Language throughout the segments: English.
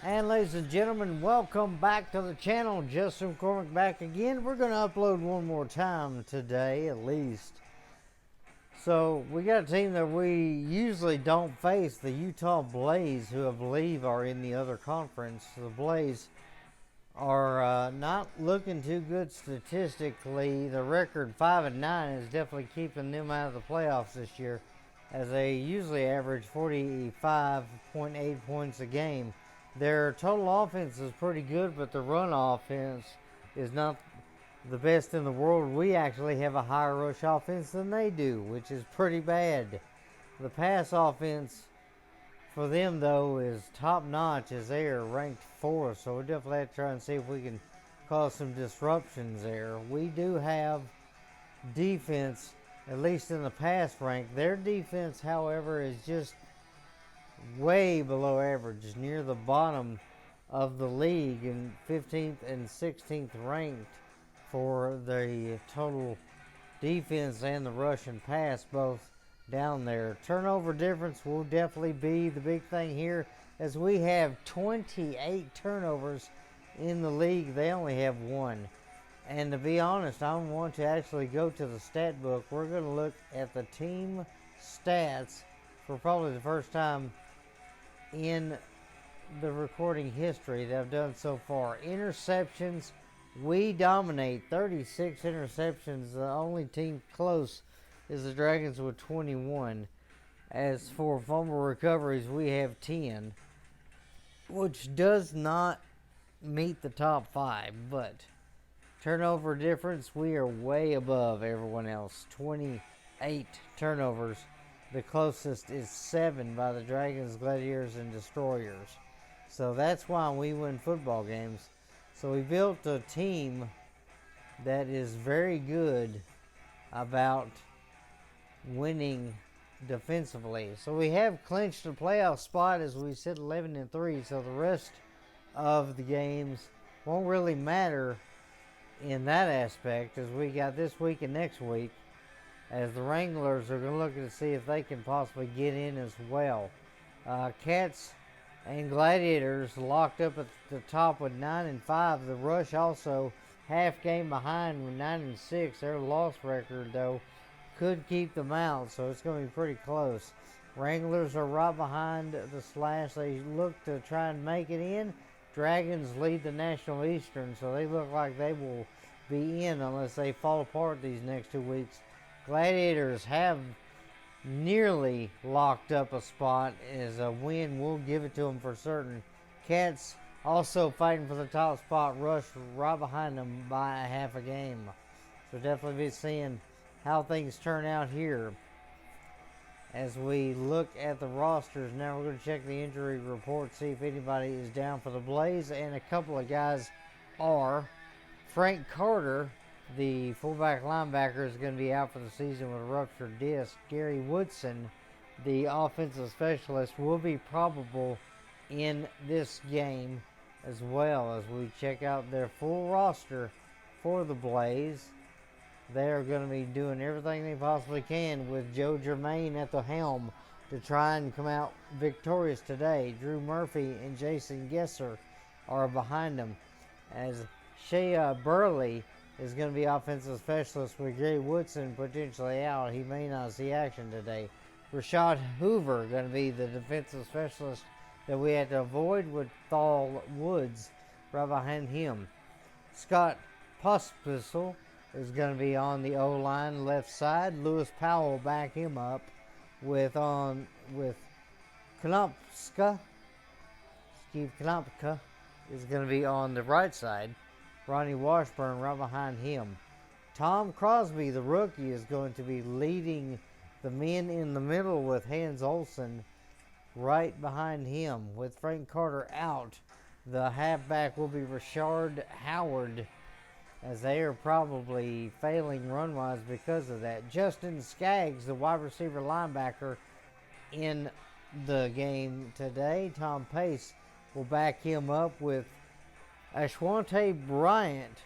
And ladies and gentlemen, welcome back to the channel. Justin McCormick back again. We're going to upload one more time today, at least. So we got a team that we usually don't face, the Utah Blaze, who I believe are in the other conference. The Blaze are not looking too good statistically. The record 5-9 is definitely keeping them out of the playoffs this year, as they usually average 45.8 points a game. Their total offense is pretty good, but the run offense is not the best in the world. We actually have a higher rush offense than they do, which is pretty bad. The pass offense for them, though, is top notch, as they are ranked 4th, so we'll definitely have to try and see if we can cause some disruptions there. We do have defense, at least in the pass rank. Their defense, however, is just way below average, near the bottom of the league, and 15th and 16th ranked for the total defense and the rush and pass, both down there. Turnover difference will definitely be the big thing here, as we have 28 turnovers in the league. They only have 1. And to be honest, I want to actually go to the stat book. We're going to look at the team stats for probably the first time in the recording history that I've done so far. Interceptions, we dominate, 36 interceptions. The only team close is the Dragons with 21. As for fumble recoveries, we have 10, which does not meet the top 5, but turnover difference, we are way above everyone else. 28 turnovers. The closest is 7 by the Dragons, Gladiators, and Destroyers. So that's why we win football games. So we built a team that is very good about winning defensively. So we have clinched a playoff spot, as we said, 11-3. So the rest of the games won't really matter in that aspect, as we got this week and next week, as the Wranglers are going to look to see if they can possibly get in as well. Cats and Gladiators locked up at the top with 9-5. The Rush also half game behind with 9-6. Their loss record, though, could keep them out, so it's going to be pretty close. Wranglers are right behind the Slash. They look to try and make it in. Dragons lead the National Eastern, so they look like they will be in unless they fall apart these next 2 weeks. Gladiators have nearly locked up a spot, as a win will give it to them for certain. Cats also fighting for the top spot. Rush right behind them by a half a game. So definitely be seeing how things turn out here. As we look at the rosters, now we're going to check the injury report, see if anybody is down for the Blaze, and a couple of guys are. Frank Carter, the fullback linebacker, is going to be out for the season with a ruptured disc. Gary Woodson, the offensive specialist, will be probable in this game as well. As we check out their full roster for the Blaze, they are going to be doing everything they possibly can with Joe Germain at the helm to try and come out victorious today. Drew Murphy and Jason Gesser are behind them, as Shea Burley is going to be offensive specialist with Gary Woodson potentially out. He may not see action today. Rashad Hoover going to be the defensive specialist that we had to avoid, with Thal Woods right behind him. Scott Pospisil is going to be on the O-line left side. Lewis Powell back him up with Knopska. Steve Knopka is going to be on the right side. Ronnie Washburn right behind him. Tom Crosby, the rookie, is going to be leading the men in the middle, with Hans Olsen right behind him. With Frank Carter out, the halfback will be Rashard Howard, as they are probably failing run-wise because of that. Justin Skaggs, the wide receiver linebacker, in the game today. Tom Pace will back him up with Ashwante Bryant.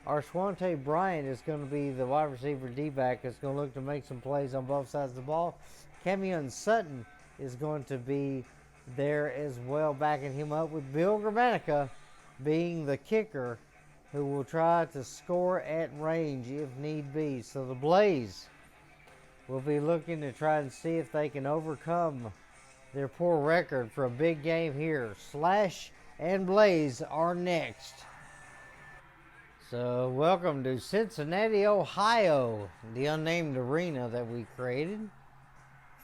Ashwante Bryant is going to be the wide receiver D-back that's going to look to make some plays on both sides of the ball. Camion Sutton is going to be there as well, backing him up with Bill Gramatica being the kicker, who will try to score at range if need be. So the Blaze will be looking to try and see if they can overcome their poor record for a big game here. Slash and Blaze are next. So welcome to Cincinnati, Ohio, the unnamed arena that we created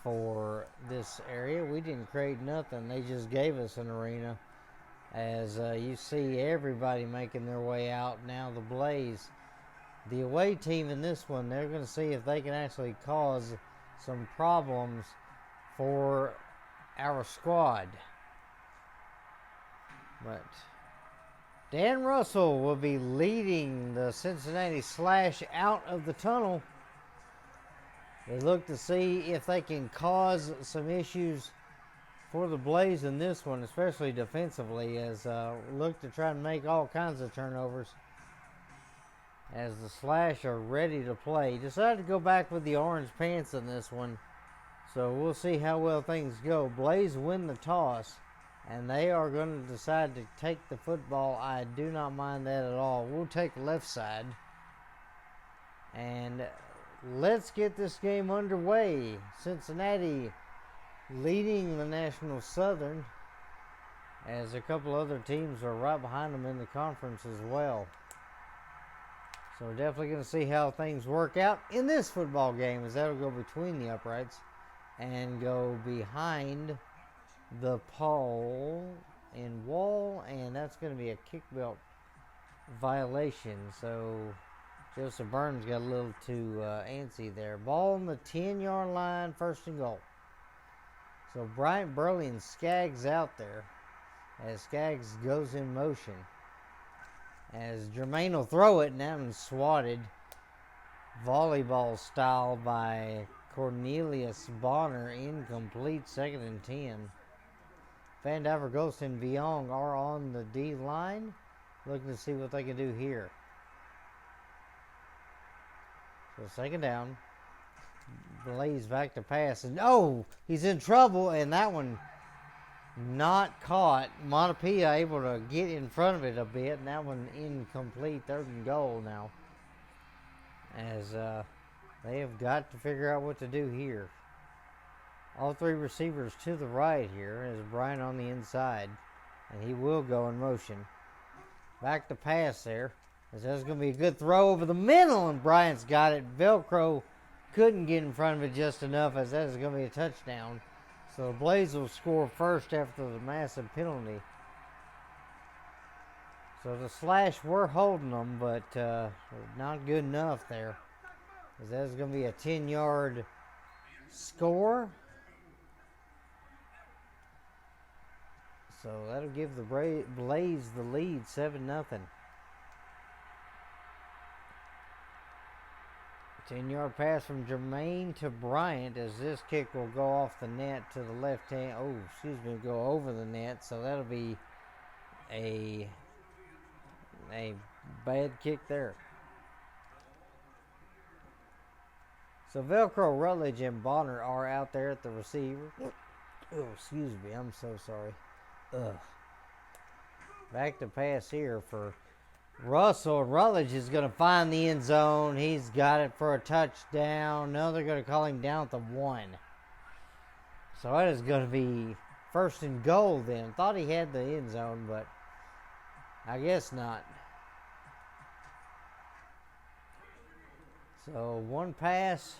for this area. We didn't create nothing. They just gave us an arena. As you see everybody making their way out now, the Blaze. The away team in this one, they're going to see if they can actually cause some problems for our squad. But Dan Russell will be leading the Cincinnati Slash out of the tunnel. They look to see if they can cause some issues for the Blaze in this one, especially defensively, as look to try and make all kinds of turnovers as the Slash are ready to play. Decided to go back with the orange pants in this one, so we'll see how well things go. Blaze win the toss, and they are going to decide to take the football. I do not mind that at all. We'll take left side, and let's get this game underway. Cincinnati leading the National Southern, as a couple other teams are right behind them in the conference as well. So we're definitely going to see how things work out in this football game, as that'll go between the uprights and go behind the pole and wall, and that's going to be a kick belt violation. So Joseph Burns got a little too antsy there. Ball on the 10-yard line, 1st and goal. So Bryant Burley and Skaggs out there, as Skaggs goes in motion. As Jermaine will throw it, and that one's swatted volleyball style by Cornelius Bonner, incomplete, 2nd and 10. Van Divergos and Viong are on the D line, looking to see what they can do here. So 2nd down. Blaze back to pass, and he's in trouble, and that one not caught. Montepia able to get in front of it a bit, and that one incomplete, 3rd and goal now, as they have got to figure out what to do here. All 3 receivers to the right here, as Brian on the inside, and he will go in motion. Back to pass there, as that's going to be a good throw over the middle, and Bryant's got it. Velcro couldn't get in front of it just enough, as that is going to be a touchdown. So Blaze will score first after the massive penalty. So the Slash were holding them, but not good enough there, as that is going to be a 10-yard score. So that'll give the Blaze the lead, 7-0. 10-yard pass from Jermaine to Bryant, as this kick will go off the net to the left hand. Go over the net. So that'll be a bad kick there. So Velcro, Rutledge, and Bonner are out there at the receiver. Excuse me. I'm so sorry. Back to pass here for Russell. Rutledge is going to find the end zone. He's got it for a touchdown. No, they're going to call him down at the 1. So that is going to be 1st and goal then. Thought he had the end zone, but I guess not. So 1 pass,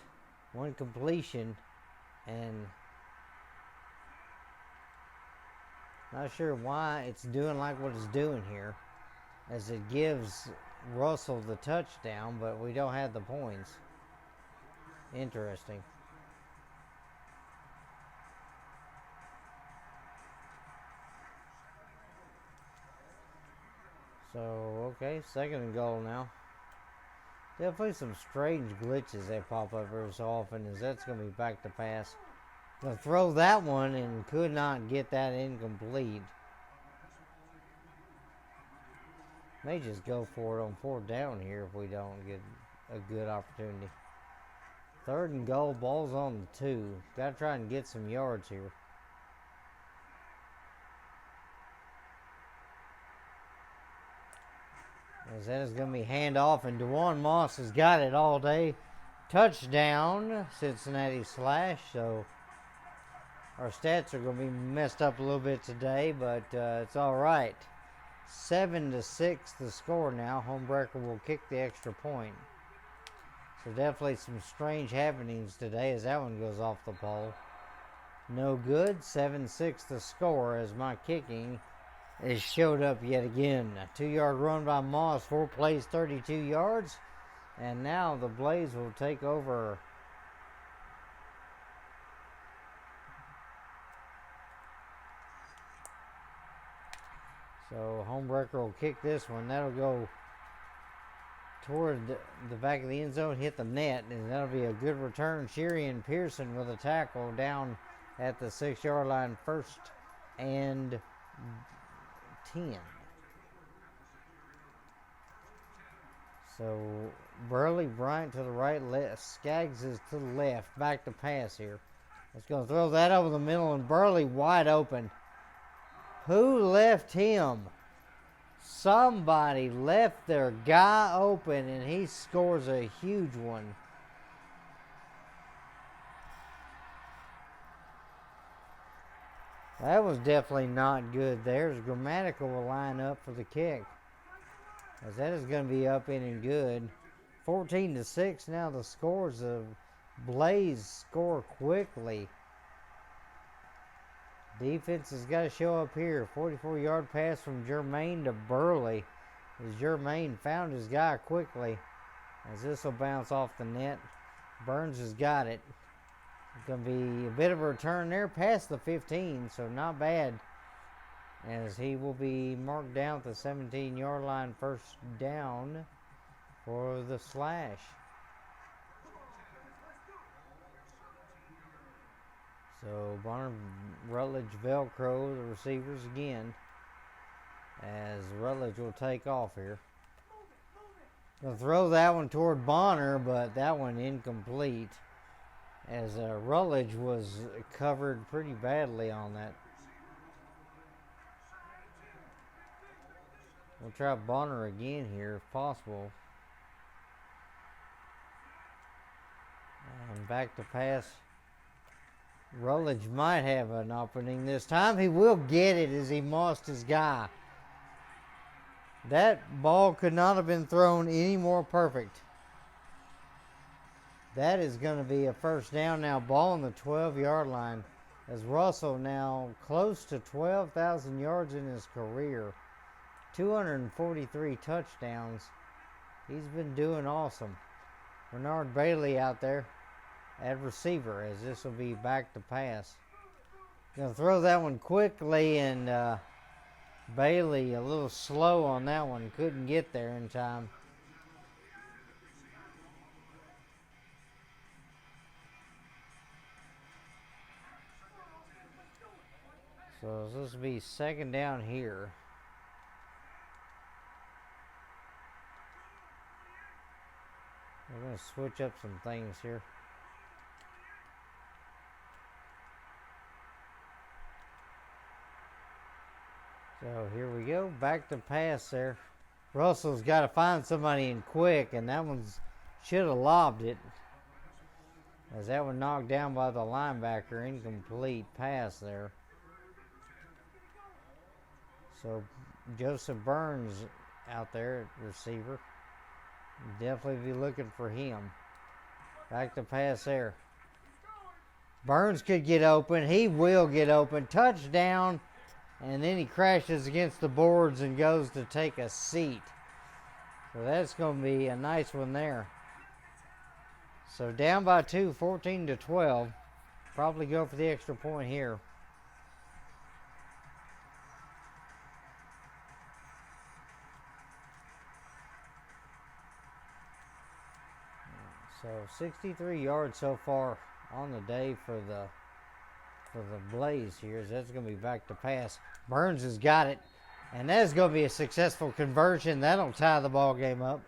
1 completion, and not sure why it's doing like what it's doing here, as it gives Russell the touchdown, but we don't have the points. Interesting. So, okay, 2nd and goal now. Definitely some strange glitches that pop up every so often, as that's going to be back to pass. Going to throw that one and could not get that incomplete. May just go for it on 4th down here if we don't get a good opportunity. 3rd and goal, ball's on the 2. Got to try and get some yards here. As that is going to be handoff, and Dewan Moss has got it all day. Touchdown, Cincinnati Slash. So our stats are going to be messed up a little bit today, but it's all right. 7-6 the score now. Homebreaker will kick the extra point. So definitely some strange happenings today as that one goes off the pole. No good. 7-6 the score as my kicking has showed up yet again. A 2-yard run by Moss. 4 plays, 32 yards. And now the Blaze will take over. So Homebreaker will kick this one. That'll go toward the back of the end zone, hit the net, and that'll be a good return. Sherian Pearson with a tackle down at the 6-yard line. 1st and 10. So Burley Bryant to the right, Skaggs is to the left. Back to pass here. Let's go throw that over the middle, and Burley wide open. Who left him? Somebody left their guy open, and he scores a huge one. That was definitely not good. There's Grammatical will line up for the kick, as that is going to be up in and good. 14-6 now the scores of Blaze score quickly. Defense has got to show up here. 44-yard pass from Jermaine to Burley. As Jermaine found his guy quickly. As this will bounce off the net. Burns has got it. It's going to be a bit of a return there past the 15, so not bad. As he will be marked down at the 17-yard line, 1st down for the Slash. So Bonner, Rutledge, Velcro, the receivers again, as Rutledge will take off here. Gonna throw that one toward Bonner, but that one incomplete, as Rutledge was covered pretty badly on that. We'll try Bonner again here if possible. And back to pass. Rutledge might have an opening this time. He will get it as he mossed his guy. That ball could not have been thrown any more perfect. That is going to be a 1st down now. Ball on the 12-yard line. As Russell now close to 12,000 yards in his career. 243 touchdowns. He's been doing awesome. Bernard Bailey out there at receiver, as this will be back to pass. Gonna throw that one quickly, and Bailey a little slow on that one. Couldn't get there in time. So this will be 2nd down here. We're going to switch up some things here. So here we go. Back to pass there. Russell's got to find somebody in quick, and that one should have lobbed it. As that one knocked down by the linebacker. Incomplete pass there. So Joseph Burns out there at receiver. Definitely be looking for him. Back to pass there. Burns could get open. He will get open. Touchdown. And then he crashes against the boards and goes to take a seat. So that's going to be a nice one there. So down by 2, 14-12. Probably go for the extra point here. So 63 yards so far on the day for the Blaze here. So that's going to be back to pass. Burns has got it, and that is going to be a successful conversion. That'll tie the ball game up.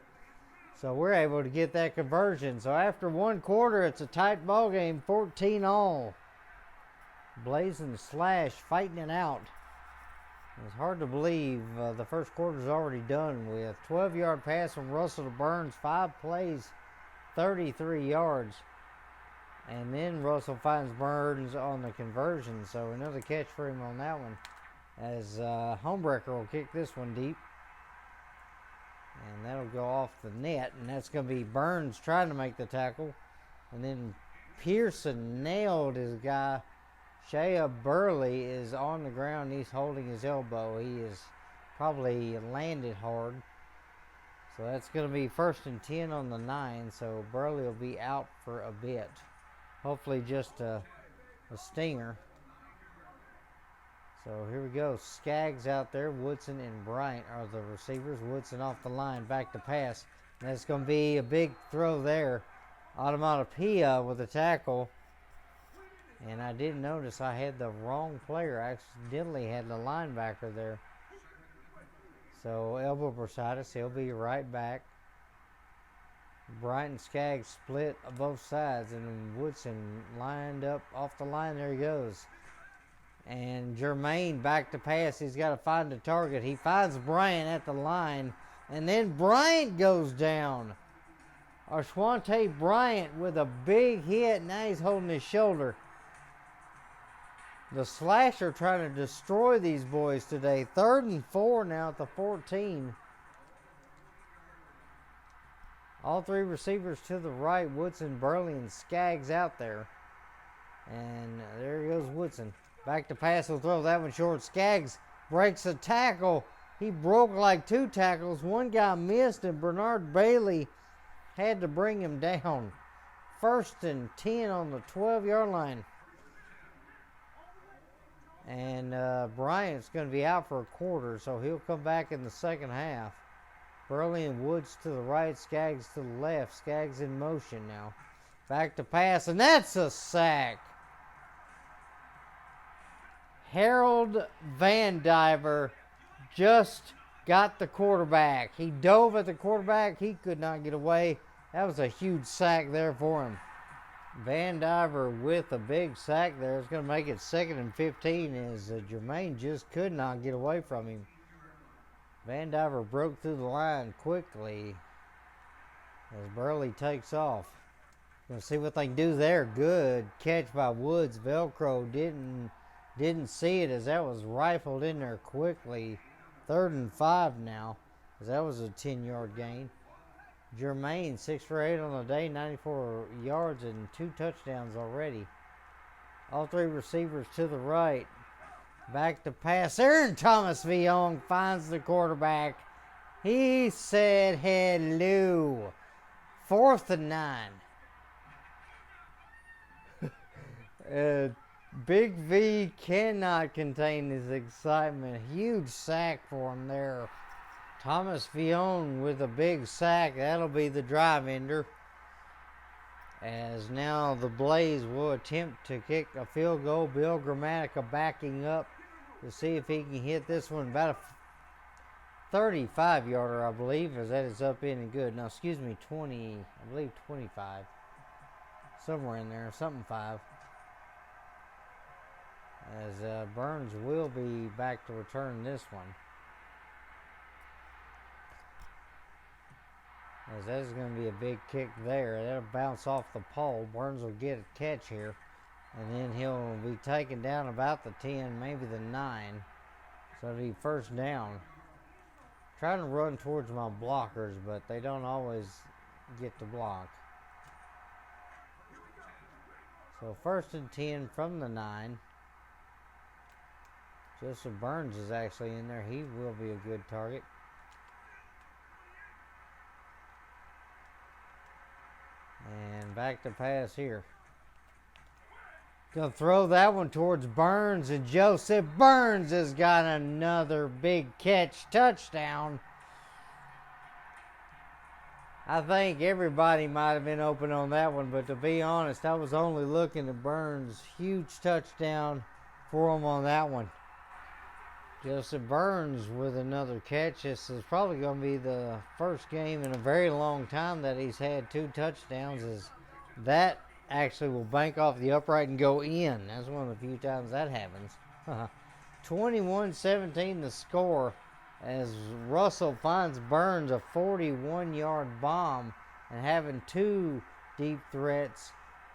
So we're able to get that conversion. So after 1 quarter, it's a tight ball game, 14-all. Blaze and Slash fighting it out It's hard to believe the first quarter's already done with. 12-yard pass from Russell to Burns, 5 plays, 33 yards. And then Russell finds Burns on the conversion, so another catch for him on that one. As Homebreaker will kick this one deep. And that'll go off the net, and that's going to be Burns trying to make the tackle. And then Pearson nailed his guy. Shea Burley is on the ground. He's holding his elbow. He is probably landed hard. So that's going to be 1st and 10 on the 9. So Burley will be out for a bit. Hopefully just a stinger. So here we go. Skaggs out there. Woodson and Bryant are the receivers. Woodson off the line. Back to pass. And that's going to be a big throw there. Automatopoeia with a tackle. And I didn't notice I had the wrong player. I accidentally had the linebacker there. So elbow bursitis. He'll be right back. Bryant and Skaggs split both sides. And Woodson lined up off the line. There he goes. And Jermaine back to pass. He's got to find a target. He finds Bryant at the line. And then Bryant goes down. Ashwante Bryant with a big hit. Now he's holding his shoulder. The Slash are trying to destroy these boys today. 3rd and 4 now at the 14. All 3 receivers to the right. Woodson, Burley, and Skaggs out there. And there goes Woodson. Back to pass. He'll throw that one short. Skaggs breaks a tackle. He broke like 2 tackles. One guy missed, and Bernard Bailey had to bring him down. 1st and 10 on the 12-yard line. And Bryant's going to be out for a quarter, so he'll come back in the second half. Burley and Woods to the right, Skaggs to the left. Skaggs in motion now. Back to pass, and that's a sack. Harold Van Diver just got the quarterback. He dove at the quarterback. He could not get away. That was a huge sack there for him. Van Diver with a big sack there. It's going to make it 2nd and 15 as Jermaine just could not get away from him. Van Diver broke through the line quickly as Burley takes off. Going to see what they can do there. Good catch by Woods. Velcro didn't see it as that was rifled in there quickly. 3rd and 5 now as that was a 10-yard gain. Jermaine, 6 for 8 on the day, 94 yards and 2 touchdowns already. All 3 receivers to the right. Back to pass. Aaron Thomas Villon finds the quarterback. He said hello. 4th and 9. Big V cannot contain his excitement. Huge sack for him there. Thomas Villon with a big sack. That'll be the drive ender. As now the Blaze will attempt to kick a field goal. Bill Grammatica backing up to see if he can hit this one. About a 35-yarder, I believe, as that is up in and good. Now, excuse me, 20, I believe 25. Somewhere in there, something 5. As Burns will be back to return this one. As that is going to be a big kick there. That'll bounce off the pole. Burns will get a catch here. And then he'll be taken down about the 10, maybe the 9. So it'll be 1st down. Trying to run towards my blockers, but they don't always get to block. So 1st and 10 from the 9. Joseph Burns is actually in there. He will be a good target. And back to pass here. Gonna throw that one towards Burns, and Joseph Burns has got another big catch. Touchdown. I think everybody might have been open on that one, but to be honest, I was only looking at Burns. Huge touchdown for him on that one. Joseph Burns with another catch. This is probably going to be the first game in a very long time that he's had 2 touchdowns. As that actually will bank off the upright and go in. That's one of the few times that happens. 21-17 the score, as Russell finds Burns a 41-yard bomb, and having two deep threats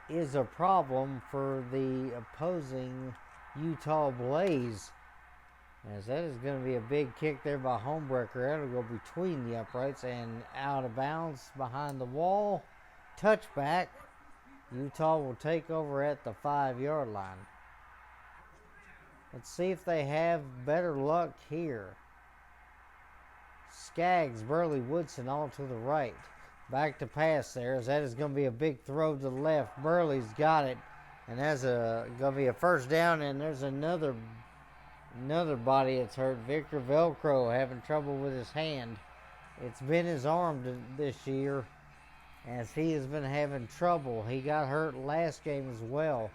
is a problem for the opposing Utah Blaze. As that is going to be a big kick there by Homebreaker. That'll go between the uprights and out of bounds behind the wall. Touchback. Utah will take over at the 5-yard line. Let's see if they have better luck here. Skaggs, Burley, Woodson all to the right. Back to pass there, as that is going to be a big throw to the left. Burley's got it, and that's going to be a first down, and there's another body that's hurt. Victor Velcro having trouble with his hand. It's been his arm this year, as he has been having trouble. He got hurt last game as well,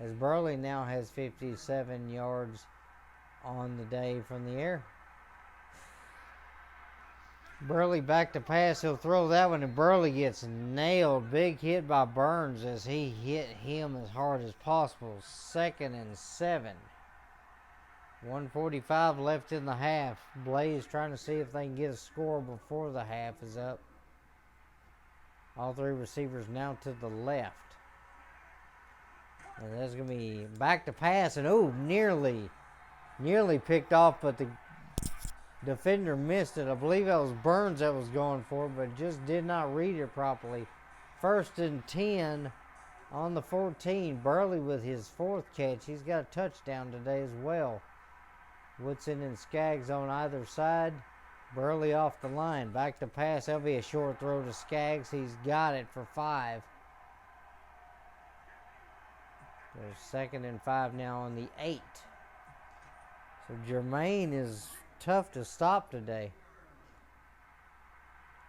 as Burley now has 57 yards on the day from the air. Burley back to pass. He'll throw that one, and Burley gets nailed. Big hit by Burns as he hit him as hard as possible. 2nd and 7. 1:45 left in the half. Blaze trying to see if they can get a score before the half is up. All three receivers now to the left. And that's going to be back to pass. And nearly picked off, but the defender missed it. I believe that was Burns that was going for it, but just did not read it properly. 1st and 10 on the 14. Burley with his 4th catch. He's got a touchdown today as well. Woodson and Skaggs on either side. Burley off the line. Back to pass. That'll be a short throw to Skaggs. He's got it for 5. There's 2nd and 5 now on the 8. So Jermaine is tough to stop today.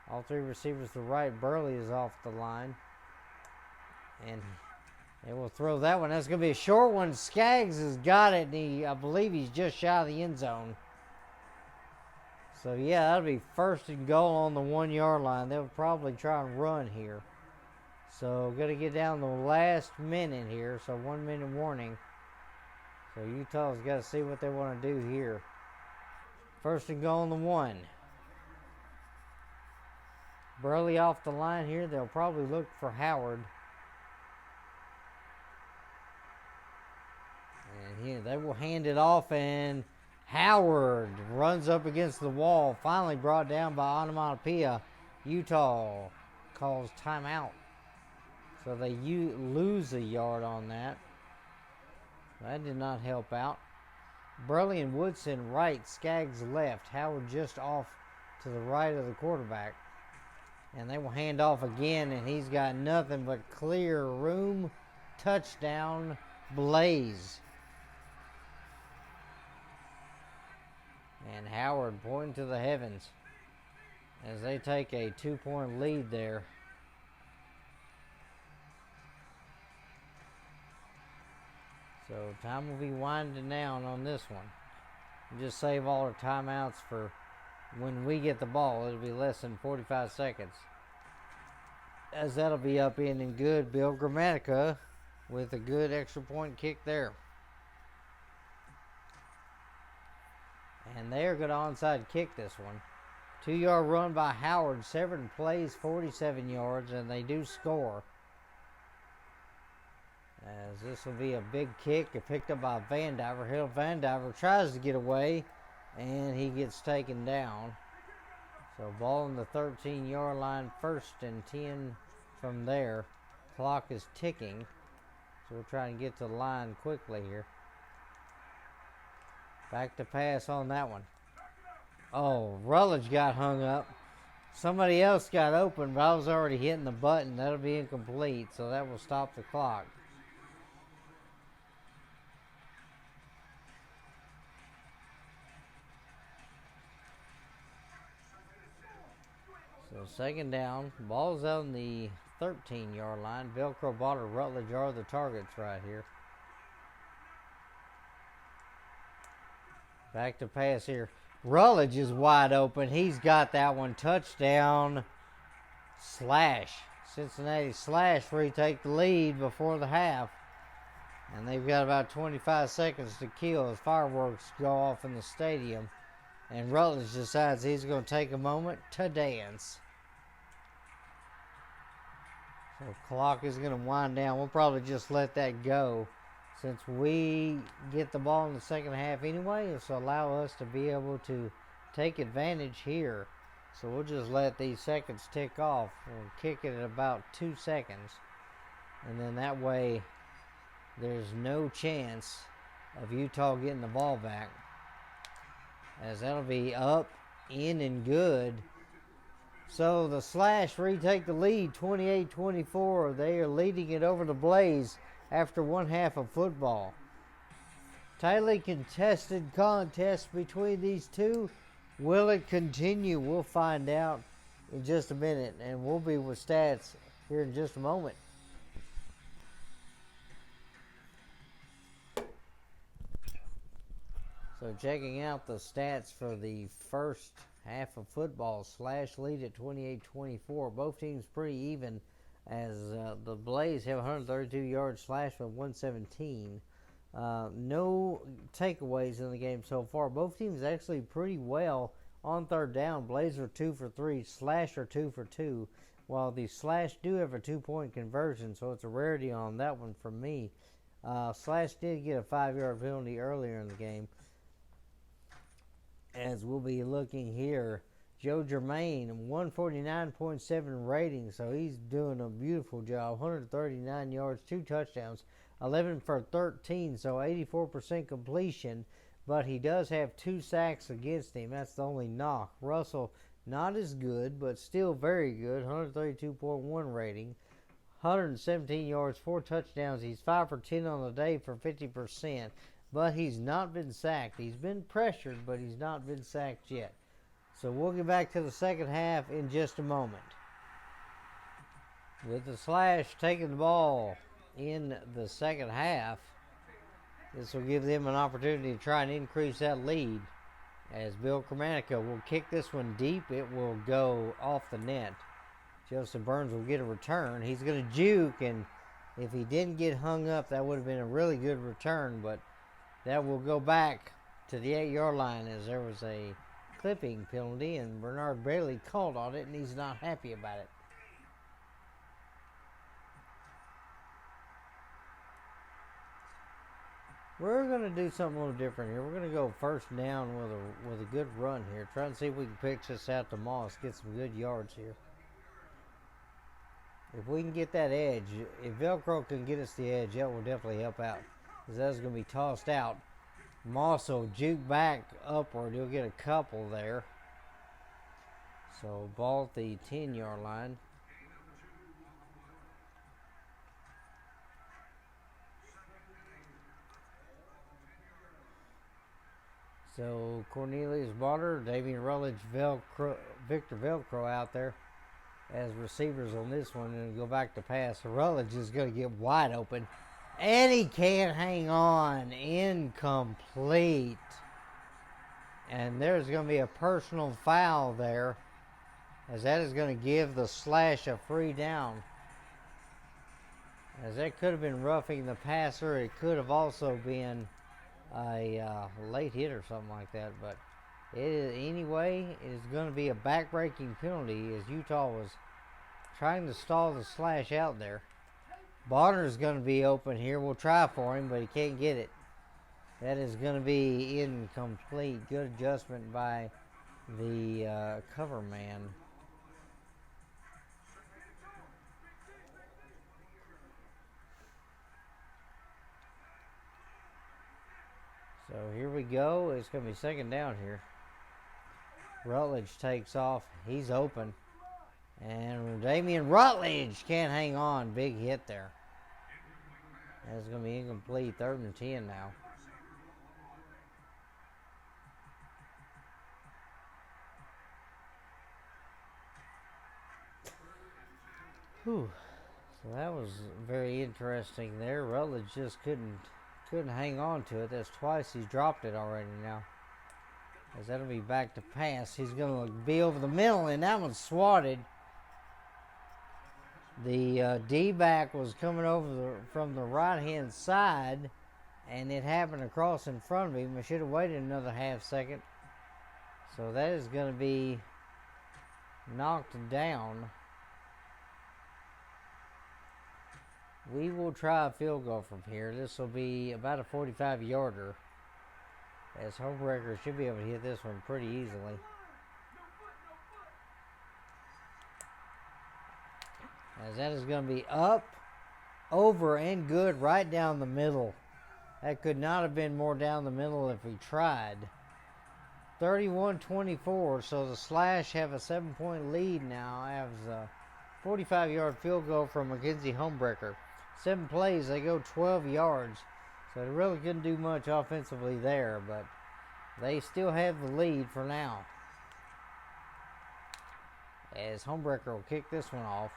All three receivers to the right. Burley is off the line. And they will throw that one. That's going to be a short one. Skaggs has got it, and I believe he's just shy of the end zone. So, yeah, that'll be 1st and goal on the 1-yard line. They'll probably try and run here. So, got to get down the last minute here. So, 1 minute warning. So, Utah's got to see what they want to do here. 1st and goal on the 1. Burley off the line here. They'll probably look for Howard. And here they will hand it off, and Howard runs up against the wall. Finally brought down by Onomatopoeia. Utah calls timeout. So they lose a yard on that. That did not help out. Burley and Woodson right, Skaggs left. Howard just off to the right of the quarterback. And they will hand off again, and he's got nothing but clear room. Touchdown, Blaze. And Howard pointing to the heavens as they take a 2-point lead there. So time will be winding down on this one. Just save all our timeouts for when we get the ball. It'll be less than 45 seconds. As that'll be up in and good. Bill Gramatica with a good extra point kick there. And they're going to onside kick this one. 2-yard run by Howard. 7 plays, 47 yards, and they do score. As this will be a big kick. Picked up by Vandiver. Hill Vandiver tries to get away, and he gets taken down. So ball on the 13-yard line. 1st and 10 from there. Clock is ticking. So we'll try and get to the line quickly here. Back to pass on that one. Oh, Rutledge got hung up. Somebody else got open, but I was already hitting the button. That'll be incomplete, so that will stop the clock. So 2nd down. Ball's on the 13-yard line. Velcro, Botter, Rutledge are the targets right here. Back to pass here. Rutledge is wide open. He's got that one. Touchdown, Slash. Cincinnati Slash retake the lead before the half. And they've got about 25 seconds to kill as fireworks go off in the stadium. And Rutledge decides he's going to take a moment to dance. So clock is going to wind down. We'll probably just let that go since we get the ball in the second half anyway. It's to allow us to be able to take advantage here. So we'll just let these seconds tick off. We'll kick it at about 2 seconds. And then that way there's no chance of Utah getting the ball back, as that'll be up, in, and good. So the Slash retake the lead 28-24. They are leading it over the Blaze after one half of football. Tightly contested contest between these two. Will it continue? We'll find out in just a minute, and we'll be with stats here in just a moment. So checking out the stats for the first half of football, Slash lead at 28-24. Both teams pretty even, as the Blaze have 132 yards, Slash with 117. No takeaways in the game so far. Both teams actually pretty well on third down. Blaze are 2 for 3, Slash are 2 for 2, while the Slash do have a 2-point conversion, so it's a rarity on that one for me. Slash did get a 5-yard penalty earlier in the game. As we'll be looking here, Joe Germain, 149.7 rating, so he's doing a beautiful job. 139 yards, 2 touchdowns, 11 for 13, so 84% completion, but he does have 2 sacks against him. That's the only knock. Russell, not as good, but still very good, 132.1 rating, 117 yards, 4 touchdowns. He's 5 for 10 on the day for 50%. But he's not been sacked. He's been pressured, but he's not been sacked yet. So we'll get back to the second half in just a moment. With the Slash taking the ball in the second half, this will give them an opportunity to try and increase that lead. As Bill Kermanica will kick this one deep, it will go off the net. Joseph Burns will get a return. He's going to juke, and if he didn't get hung up, that would have been a really good return, but that will go back to the 8-yard line, as there was a clipping penalty, and Bernard Bailey called on it, and he's not happy about it. We're going to do something a little different here. We're going to go first down with a good run here. Try and see if we can pitch this out to Moss, get some good yards here. If we can get that edge, if Velcro can get us the edge, that will definitely help out, because that's going to be tossed out. Moss will juke back upward. He'll get a couple there. So ball at the 10-yard line. So Cornelius Barter, Damian Rutledge, Victor Velcro out there as receivers on this one, and go back to pass. Rutledge is going to get wide open, and he can't hang on. Incomplete. And there's going to be a personal foul there, as that is going to give the Slash a free down. As that could have been roughing the passer. It could have also been a late hit or something like that. But anyway, it is going to be a back-breaking penalty, as Utah was trying to stall the Slash out there. Bonner is going to be open here. We'll try for him, but he can't get it. That is going to be incomplete. Good adjustment by the cover man. So here we go. It's going to be second down here. Rutledge takes off. He's open. And Damian Rutledge can't hang on. Big hit there. That's going to be incomplete. 3rd and 10 now. Whew. So that was very interesting there. Rutledge just couldn't hang on to it. That's twice he's dropped it already now. As that'll be back to pass. He's going to be over the middle, and that one's swatted The D-back was coming over from the right-hand side, and it happened to cross in front of him. I should have waited another half second. So that is going to be knocked down. We will try a field goal from here. This will be about a 45-yarder. As Homewrecker should be able to hit this one pretty easily. As that is going to be up, over, and good right down the middle. That could not have been more down the middle if we tried. 31-24, so the Slash have a 7-point lead now as a 45-yard field goal from Mackenzie Homewrecker. 7 plays, they go 12 yards. So they really couldn't do much offensively there, but they still have the lead for now. As Homewrecker will kick this one off.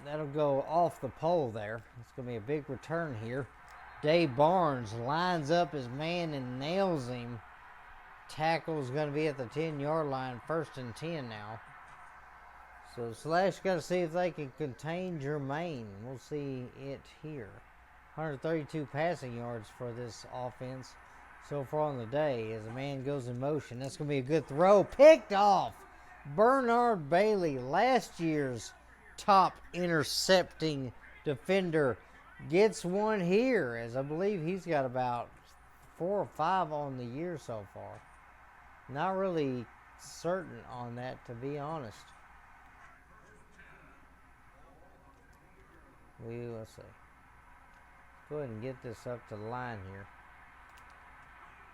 That'll go off the pole there. It's going to be a big return here. Dave Barnes lines up his man and nails him. Tackle's going to be at the 10-yard line. 1st and 10 now. So Slash got to see if they can contain Jermaine. We'll see it here. 132 passing yards for this offense so far on the day as the man goes in motion. That's going to be a good throw. Picked off. Bernard Bailey, last year's top intercepting defender, gets one here, as I believe he's got about 4 or 5 on the year so far. Not really certain on that, to be honest. Let's see. Go ahead and get this up to the line here.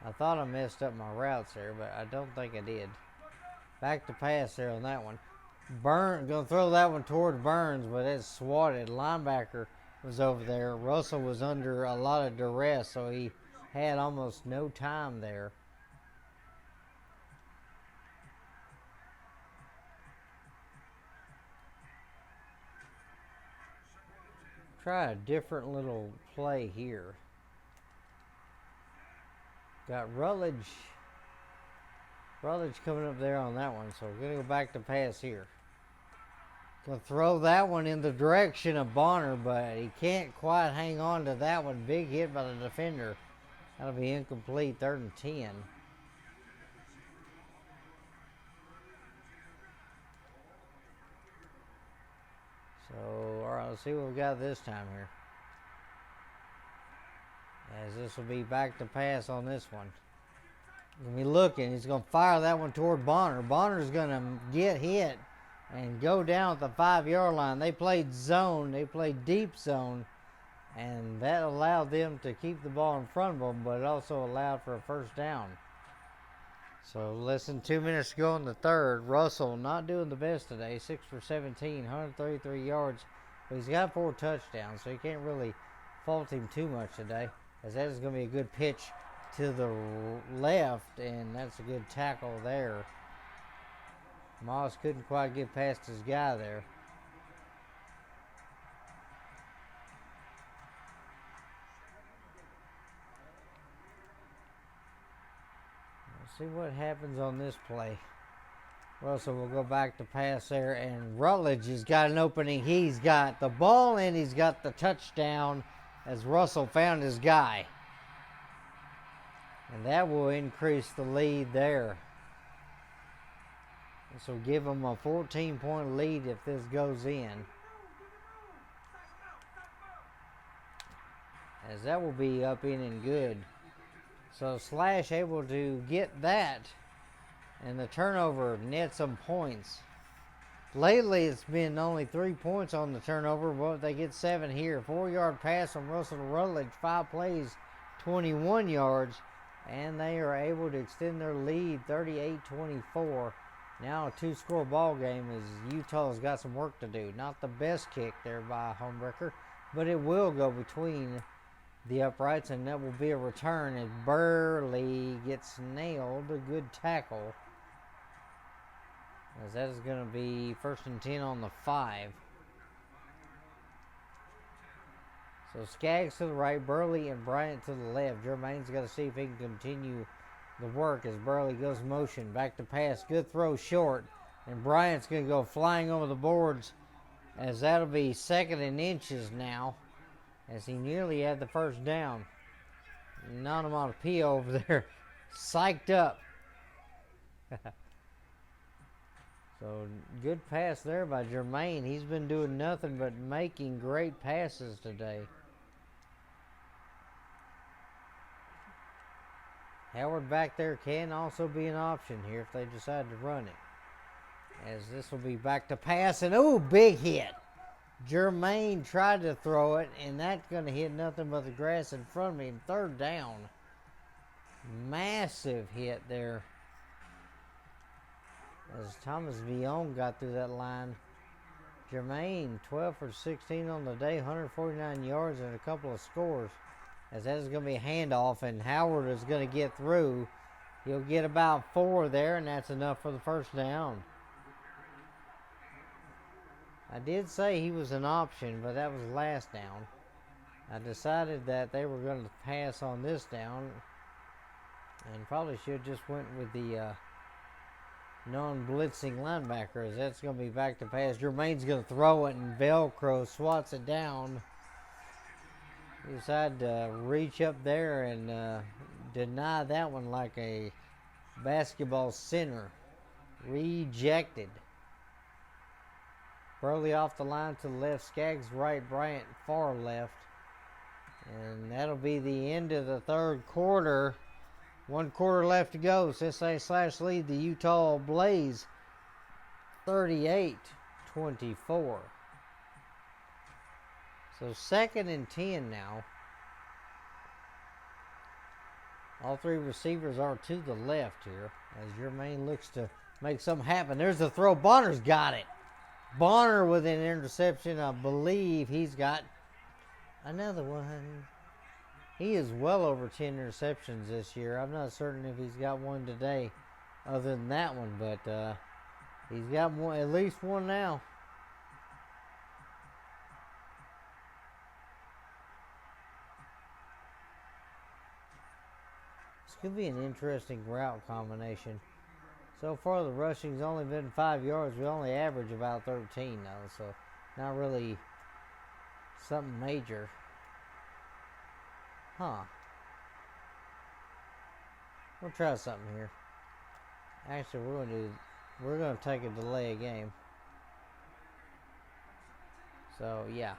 I thought I messed up my routes there, but I don't think I did. Back to pass there on that one. Burns going to throw that one toward Burns, but it's swatted. Linebacker was over there. Russell was under a lot of duress, so he had almost no time there. Try a different little play here. Got Rutledge coming up there on that one, so we're going to go back to pass here. Going to throw that one in the direction of Bonner, but he can't quite hang on to that one. Big hit by the defender. That'll be incomplete. 3rd and 10. So, all right, let's see what we got this time here. As this will be back to pass on this one. He's going to be looking. He's going to fire that one toward Bonner. Bonner's going to get hit and go down at the 5-yard line. They played zone. They played deep zone. And that allowed them to keep the ball in front of them, but it also allowed for a 1st down. So less than 2 minutes to go in the 3rd. Russell not doing the best today. 6 for 17, 133 yards. But he's got 4 touchdowns, so you can't really fault him too much today. As that is going to be a good pitch to the left, and that's a good tackle there. Moss couldn't quite get past his guy there. Let's see what happens on this play. Russell will go back to pass there, and Rutledge has got an opening. He's got the ball, and he's got the touchdown as Russell found his guy. And that will increase the lead there. This will give them a 14-point lead if this goes in. As that will be up in and good. So Slash able to get that. And the turnover nets some points. Lately it's been only 3 points on the turnover, but they get 7 here. 4-yard pass from Russell to Rutledge. 5 plays, 21 yards. And they are able to extend their lead 38-24. Now a 2-score ball game as Utah's got some work to do. Not the best kick there by Homewrecker, but it will go between the uprights, and that will be a return as Burley gets nailed. A good tackle. As that is going to be 1st and 10 on the 5. So Skaggs to the right, Burley and Bryant to the left. Jermaine's got to see if he can continue the work as Burley goes motion. Back to pass. Good throw short. And Bryant's going to go flying over the boards as that'll be 2nd and inches now, as he nearly had the first down. Onomatopoeia over there, psyched up. So good pass there by Jermaine. He's been doing nothing but making great passes today. Howard back there can also be an option here if they decide to run it. As this will be back to pass, and oh, big hit. Jermaine tried to throw it, and that's going to hit nothing but the grass in front of me. 3rd down. Massive hit there. As Thomas Villon got through that line. Jermaine, 12 for 16 on the day, 149 yards and a couple of scores. As that is going to be a handoff, and Howard is going to get through. He'll get about 4 there, and that's enough for the first down. I did say he was an option, but that was last down. I decided that they were going to pass on this down, and probably should have just went with the non-blitzing linebacker, as that's going to be back to pass. Jermaine's going to throw it, and Velcro swats it down. He decided to reach up there and deny that one like a basketball center. Rejected. Burley off the line to the left. Skaggs right, Bryant far left. And that'll be the end of the 3rd quarter. 1 quarter left to go. Cincinnati Slash lead the Utah Blaze 38-24. So 2nd and 10 now. All 3 receivers are to the left here as Jermaine looks to make something happen. There's the throw. Bonner's got it. Bonner with an interception. I believe he's got another one. He is well over 10 interceptions this year. I'm not certain if he's got one today other than that one, but he's got one, at least one now. This could be an interesting route combination. So far, the rushing's only been 5 yards. We only average about 13 though, so not really something major. Huh. We'll try something here. Actually, we're gonna take a delay of game. So yeah.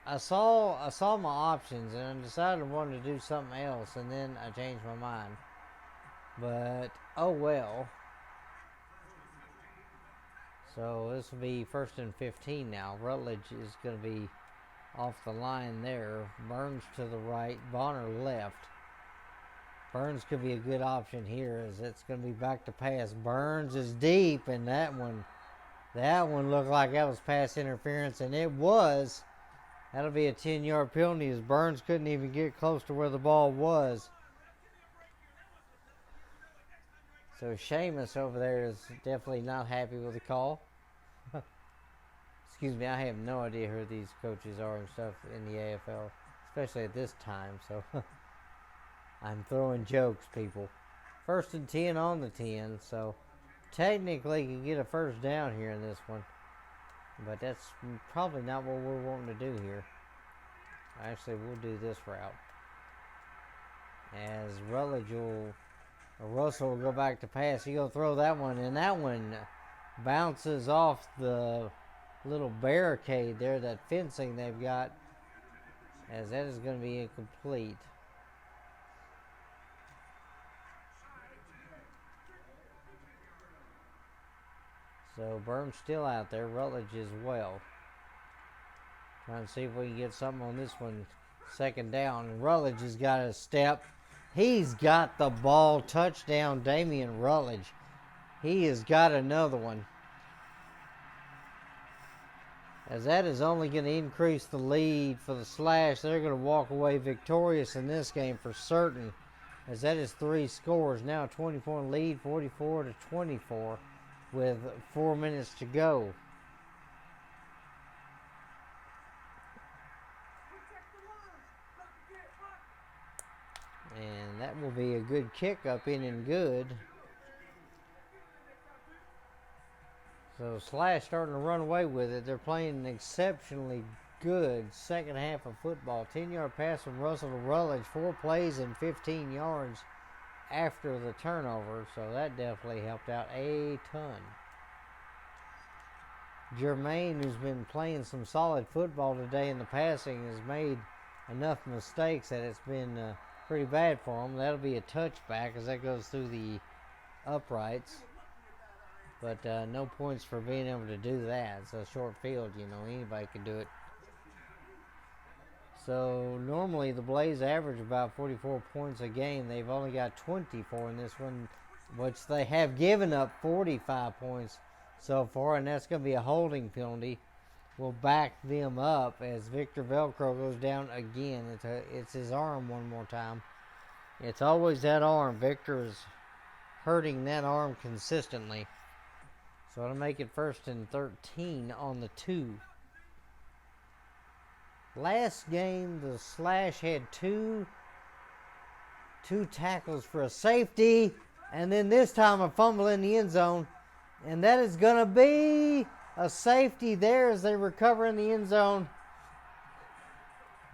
I saw my options and I decided I wanted to do something else, and then I changed my mind. But oh well. So this will be 1st and 15 now. Rutledge is going to be off the line there. Burns to the right, Bonner left. Burns could be a good option here, as it's going to be back to pass. Burns is deep, and that one looked like that was pass interference, and it was. That'll be a 10-yard penalty, as Burns couldn't even get close to where the ball was. So Seamus over there is definitely not happy with the call. Excuse me, I have no idea who these coaches are and stuff in the AFL, especially at this time, so I'm throwing jokes, people. 1st and 10 on the 10, so technically you can get a first down here in this one, but that's probably not what we're wanting to do here. Actually, we'll do this route, as Russell will go back to pass. He'll throw that one, and that one bounces off the little barricade there, that fencing they've got, as that is going to be incomplete. So Burns still out there. Rutledge as well. Trying to see if we can get something on this one. 2nd down. And Rutledge has got a step. He's got the ball. Touchdown, Damian Rutledge. He has got another one. As that is only going to increase the lead for the Slash. They're going to walk away victorious in this game for certain, as that is 3 scores. Now 24 lead, 44-24 with 4 minutes to go. And that will be a good kick up in and good. So Slash starting to run away with it. They're playing an exceptionally good second half of football. 10-yard pass from Russell to Rutledge. 4 plays and 15 yards after the turnover. So that definitely helped out a ton. Jermaine, who's been playing some solid football today in the passing, has made enough mistakes that it's been pretty bad for him. That'll be a touchback as that goes through the uprights. But no points for being able to do that. It's a short field, you know, anybody can do it. So normally the Blaze average about 44 points a game. They've only got 24 in this one, which they have given up 45 points so far, and that's going to be a holding penalty. Will back them up as Victor Velcro goes down again. It's his arm one more time. It's always that arm. Victor is hurting that arm consistently. So it'll make it 1st and 13 on the 2. Last game, the Slash had two tackles for a safety, and then this time a fumble in the end zone. And that is going to be a safety there as they recover in the end zone.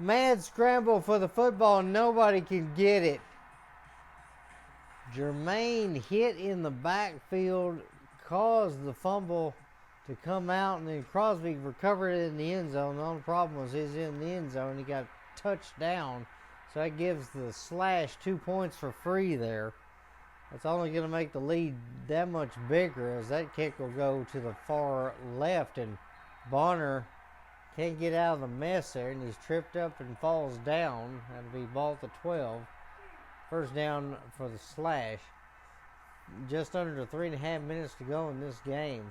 Mad scramble for the football, and nobody can get it. Jermaine hit in the backfield, caused the fumble to come out, and then Crosby recovered it in the end zone. The only problem was he's in the end zone. He got touched down, so that gives the Slash 2 points for free there. That's only going to make the lead that much bigger as that kick will go to the far left, and Bonner can't get out of the mess there, and he's tripped up and falls down. That'll be ball at the 12. 1st down for the Slash. Just under 3.5 minutes to go in this game,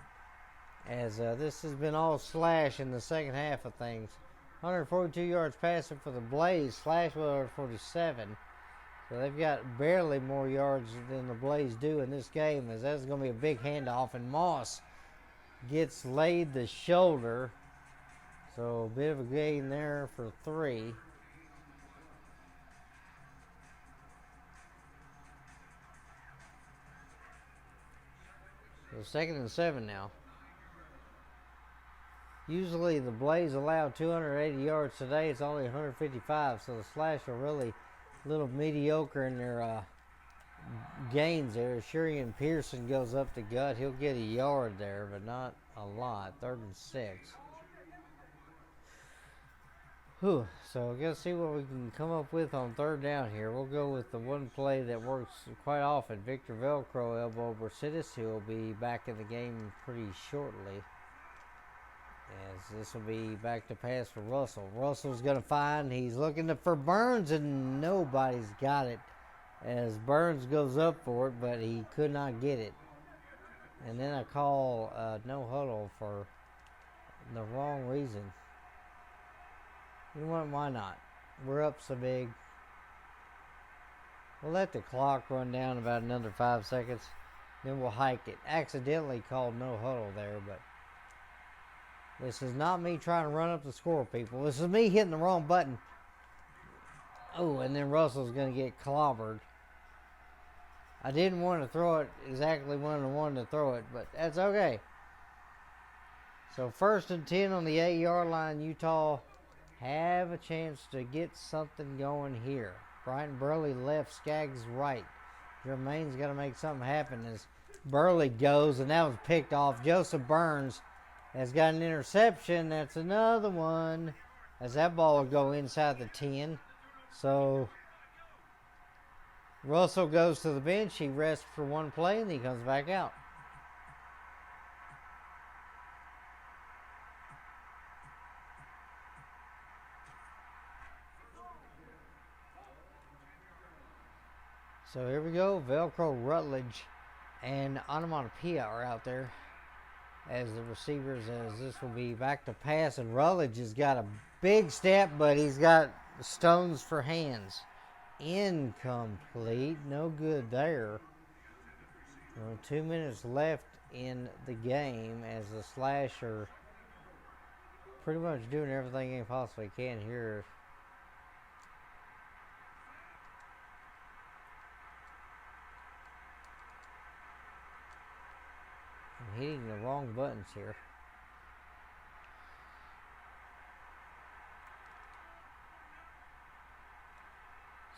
as this has been all Slash in the second half of things. 142 yards passing for the Blaze. Slash was 47. So they've got barely more yards than the Blaze do in this game, as that's going to be a big handoff, and Moss gets laid the shoulder. So a bit of a gain there for 3. So 2nd and 7 now. Usually the Blaze allow 280 yards today. It's only 155, so the Slash are really a little mediocre in their gains there. Shurian Pearson goes up the gut. He'll get a yard there, but not a lot. 3rd and 6. Whew. So we're going to see what we can come up with on 3rd down here. We'll go with the one play that works quite often. Victor Velcro elbow Mercedes. He'll be back in the game pretty shortly, as this will be back to pass for Russell. Russell's going to find, he's looking for Burns, and nobody's got it, as Burns goes up for it, but he could not get it. And then I call no huddle for the wrong reason. You know what, why not? We're up so big. We'll let the clock run down about another 5 seconds, then we'll hike it. Accidentally called no huddle there, but this is not me trying to run up the score, people. This is me hitting the wrong button. Oh, and then Russell's going to get clobbered. I didn't want to throw it exactly when I wanted to throw it, but that's okay. So 1st and 10 on the 8-yard line. Utah have a chance to get something going here. Brian Burley left, Skaggs right. Jermaine's got to make something happen as Burley goes, and that was picked off. Joseph Burns has got an interception. That's another one, as that ball will go inside the 10. So Russell goes to the bench. He rests for one play, and he comes back out. So here we go. Velcro, Rutledge, and Onomatopoeia are out there as the receivers, as this will be back to pass, and Rutledge has got a big step, but he's got stones for hands. Incomplete. No good there. 2 minutes left in the game as the Slash are pretty much doing everything they possibly can here. I'm hitting the wrong buttons here.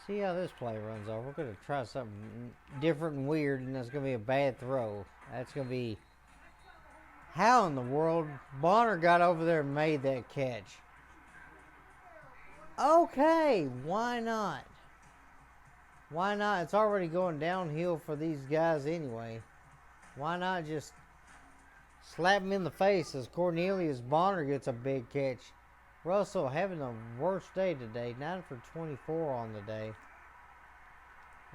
See how this play runs off. We're going to try something different and weird, and that's going to be a bad throw. That's going to be... How in the world Bonner got over there and made that catch? Okay, why not? Why not? It's already going downhill for these guys anyway. Why not just slap him in the face as Cornelius Bonner gets a big catch? Russell having the worst day today. 9 for 24 on the day.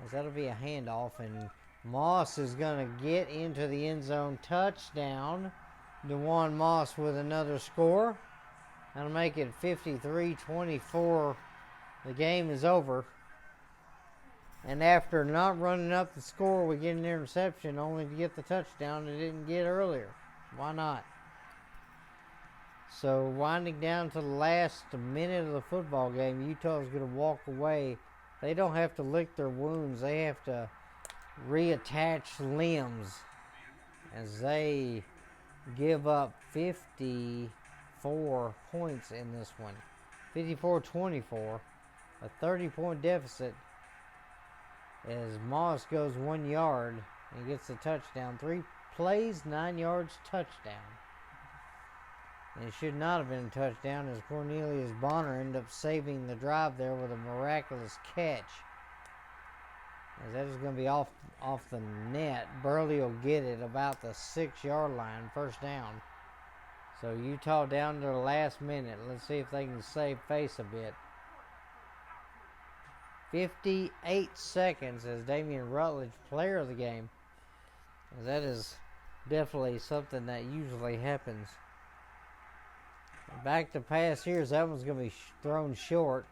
As that'll be a handoff, and Moss is going to get into the end zone. Touchdown. DeJuan Moss with another score. That'll make it 53-24. The game is over. And after not running up the score, we get an interception only to get the touchdown it didn't get earlier. Why not? So winding down to the last minute of the football game, Utah's going to walk away. They don't have to lick their wounds. They have to reattach limbs as they give up 54 points in this one. 54-24. A 30-point deficit as Moss goes 1 yard and gets a touchdown. 3 plays, 9 yards, touchdown. And it should not have been a touchdown as Cornelius Bonner ended up saving the drive there with a miraculous catch. As that is going to be off the net. Burley will get it about the 6-yard line, first down. So Utah down to the last minute. Let's see if they can save face a bit. 58 seconds as Damian Rutledge, player of the game. That is definitely something that usually happens. Back to pass here as that one's going to be thrown short.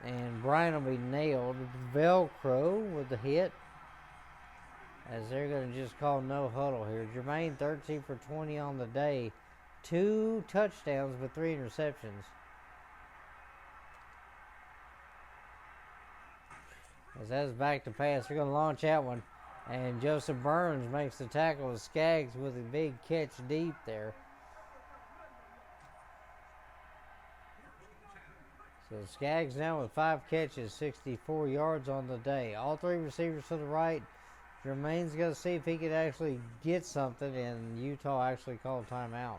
And Brian will be nailed. Velcro with the hit. As they're going to just call no huddle here. Jermaine 13 for 20 on the day. 2 touchdowns but 3 interceptions. As that's back to pass. They're going to launch that one. And Joseph Burns makes the tackle with Skaggs with a big catch deep there. So Skaggs now with 5 catches, 64 yards on the day. All 3 receivers to the right. Jermaine's going to see if he could actually get something, and Utah actually called timeout.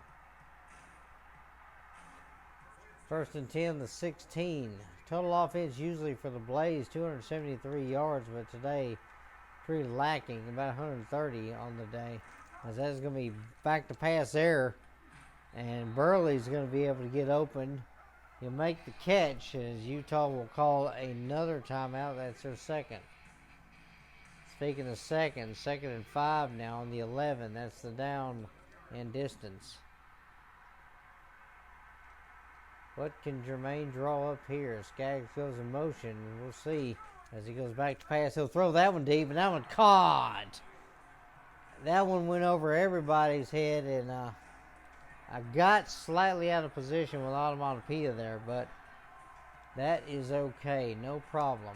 1st and 10, the 16. Total offense usually for the Blaze, 273 yards, but today pretty lacking, about 130 on the day. As that is going to be back to pass there, and Burley's going to be able to get open. He'll make the catch as Utah will call another timeout. That's their second. Speaking of second, 2nd and 5 now on the 11. That's the down and distance. What can Jermaine draw up here? Skaggs goes in motion. We'll see as he goes back to pass. He'll throw that one deep, and that one caught. That one went over everybody's head, and I got slightly out of position with onomatopoeia there, but that is okay. No problem.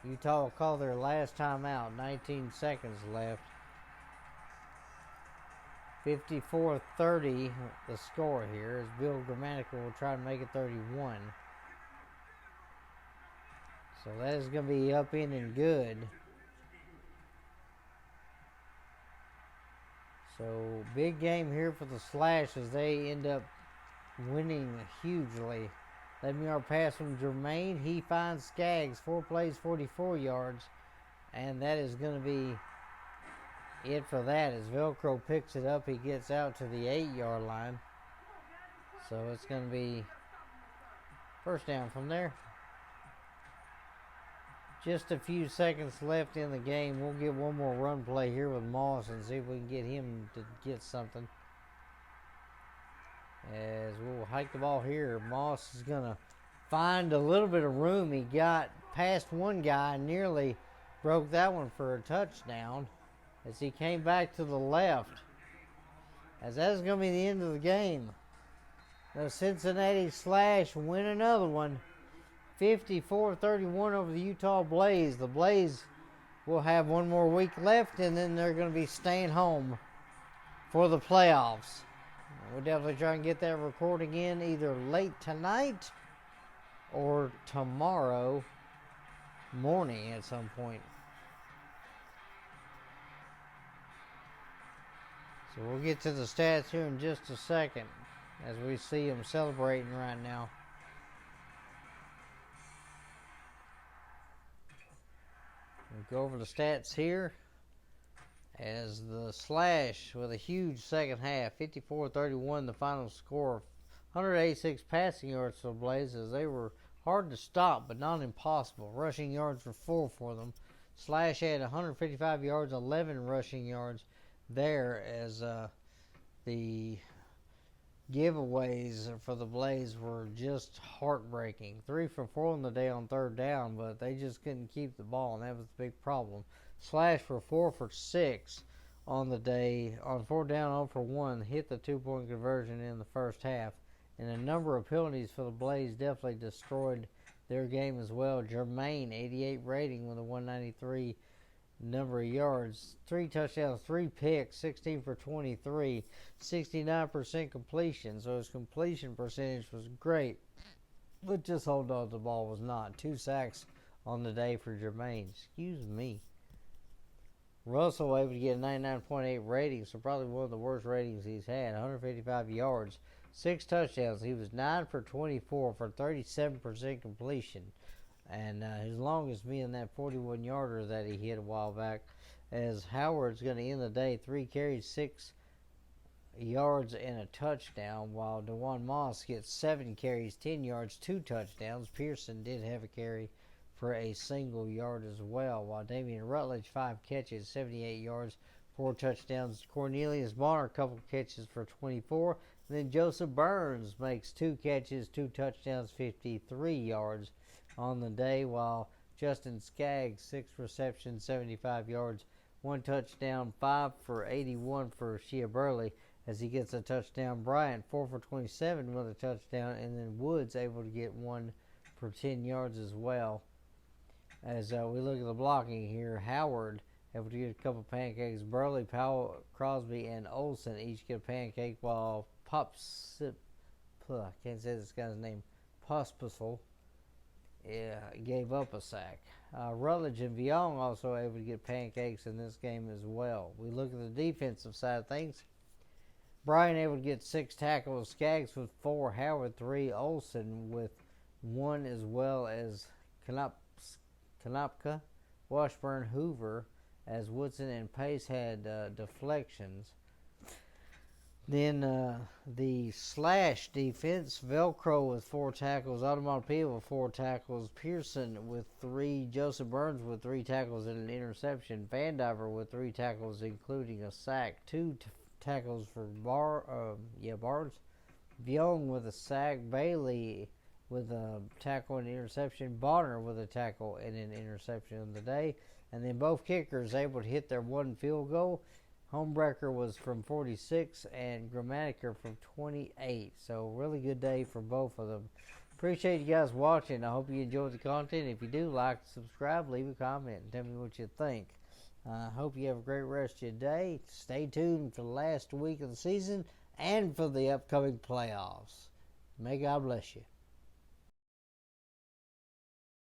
Utah will call their last timeout. 19 seconds left. 54-30 the score here as Bill Grammatical will try to make it 31. So that is going to be up in and good. So big game here for the Slash as they end up winning hugely. 11-yard pass from Jermaine. He finds Skaggs. 4 plays, 44 yards. And that is going to be it for that. As Velcro picks it up, he gets out to the 8-yard line. So it's going to be first down from there. Just a few seconds left in the game. We'll get one more run play here with Moss and see if we can get him to get something. As we'll hike the ball here. Moss is going to find a little bit of room. He got past one guy and nearly broke that one for a touchdown as he came back to the left. As that is going to be the end of the game. The Cincinnati Slash win another one. 54-31 over the Utah Blaze. The Blaze will have one more week left, and then they're going to be staying home for the playoffs. We'll definitely try and get that recording in either late tonight or tomorrow morning at some point. So we'll get to the stats here in just a second as we see them celebrating right now. We'll go over the stats here as the Slash with a huge second half, 54-31 the final score, 186 passing yards for the Blazers. They were hard to stop but not impossible. Rushing yards were full for them. Slash had 155 yards, 11 rushing yards there, as the giveaways for the Blaze were just heartbreaking. 3 for 4 on the day on third down, but they just couldn't keep the ball, and that was the big problem. Slash for 4 for 6 on the day on 4th down, 0 for 1, hit the 2-point conversion in the first half, and a number of penalties for the Blaze definitely destroyed their game as well. Jermaine, 88 rating with a 193 number of yards, 3 touchdowns, 3 picks, 16 for 23, 69% completion. So his completion percentage was great, but just holding on to the ball was not. 2 sacks on the day for Jermaine. Excuse me. Russell able to get a 99.8 rating, so probably one of the worst ratings he's had. 155 yards, 6 touchdowns. He was 9 for 24 for 37% completion. And his longest being that 41-yarder that he hit a while back, as Howard's going to end the day 3 carries, 6 yards, and a touchdown, while DeJuan Moss gets 7 carries, 10 yards, 2 touchdowns. Pearson did have a carry for a single yard as well, while Damian Rutledge, 5 catches, 78 yards, 4 touchdowns. Cornelius Bonner, a couple catches for 24. And then Joseph Burns makes 2 catches, 2 touchdowns, 53 yards on the day, while Justin Skaggs, 6 receptions, 75 yards, 1 touchdown, 5 for 81 for Shea Burley as he gets a touchdown. Bryant, 4 for 27 with a touchdown, and then Woods able to get 1 for 10 yards as well. As we look at the blocking here, Howard able to get a couple pancakes. Burley, Powell, Crosby, and Olsen each get a pancake, while I can't say this guy's name, Pospisil, gave up a sack. Rutledge and Viong also able to get pancakes in this game as well. We look at the defensive side of things. Bryan able to get 6 tackles, Skaggs with 4, Howard 3, Olsen with 1, as well as Kanopka, Washburn, Hoover, as Woodson and Pace had deflections. Then the Slash defense, Velcro with 4 tackles, Automobile with 4 tackles, Pearson with 3, Joseph Burns with 3 tackles and an interception, Vandiver with 3 tackles including a sack, 2 tackles for Barnes, Viong with a sack, Bailey with a tackle and interception, Bonner with a tackle and an interception on the day, and then both kickers able to hit their 1 field goal. Homebreaker was from 46 and Grammatica from 28. So really good day for both of them. Appreciate you guys watching. I hope you enjoyed the content. If you do, like, subscribe, leave a comment, and tell me what you think. I hope you have a great rest of your day. Stay tuned for the last week of the season and for the upcoming playoffs. May God bless you.